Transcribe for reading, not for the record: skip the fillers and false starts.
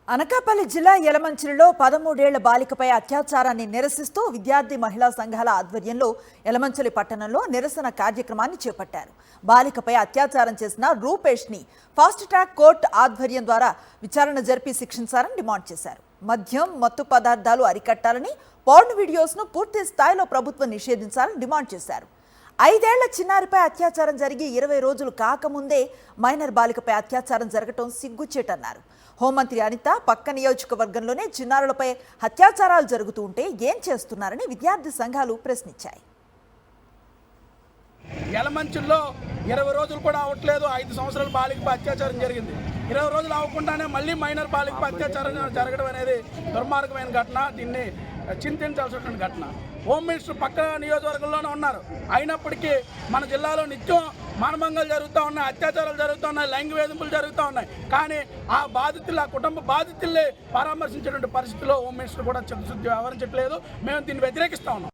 అనకాపల్లి జిల్లా యలమంచిలిలో 13 ఏళ్ల బాలికపై అత్యాచారాన్ని నిరసిస్తూ విద్యార్థి మహిళా సంఘాల ఆధ్వర్యంలో యలమంచిలి పట్టణంలో నిరసన కార్యక్రమాన్ని చేపట్టారు. బాలికపై అత్యాచారం చేసిన రూపేష్ని ఫాస్ట్ ట్రాక్ కోర్టు ఆధ్వర్యం ద్వారా విచారణ జరిపి శిక్షించాలని డిమాండ్ చేశారు. మద్యం, మత్తు పదార్థాలు అరికట్టాలని, పోర్న్ వీడియోస్ను పూర్తి స్థాయిలో ప్రభుత్వం నిషేధించాలని డిమాండ్ చేశారు. 5 ఏళ్ల చిన్నారిపై అత్యాచారం జరిగి 20 రోజులు కాకముందే మైనర్ బాలికపై అత్యాచారం జరగటం సిగ్గుచేటన్నారు. హోంమంత్రి అనిత పక్క నియోజకవర్గంలోనే చిన్నారులపై అత్యాచారాలు జరుగుతూ ఉంటే ఏం చేస్తున్నారని విద్యార్థి సంఘాలు ప్రశ్నించాయి. యలమంచిల్లో 20 రోజులు కూడా అవట్లేదు. 5 సంవత్సరాల బాలికపై అత్యాచారం జరిగింది. 20 రోజులు అవ్వకుండానే మళ్ళీ మైనర్ బాలికపై అత్యాచారం జరగడం అనేది దుర్మార్గమైన ఘటన. దీన్ని చింతించాల్సినటువంటి ఘటన. హోమ్ మినిస్టర్ పక్క నియోజకవర్గంలోనే ఉన్నారు. అయినప్పటికీ మన జిల్లాలో నిత్యం మానభంగాలు జరుగుతూ ఉన్నాయి, అత్యాచారాలు జరుగుతూ ఉన్నాయి, లైంగిక వేధింపులు జరుగుతూ ఉన్నాయి. కానీ ఆ బాధితులు, ఆ కుటుంబ బాధితుల్ని పరామర్శించేటువంటి పరిస్థితిలో హోమ్ మినిస్టర్ కూడా చిత్తశుద్ధి వ్యవహరించట్లేదు. మేము దీన్ని వ్యతిరేకిస్తూ ఉన్నాం.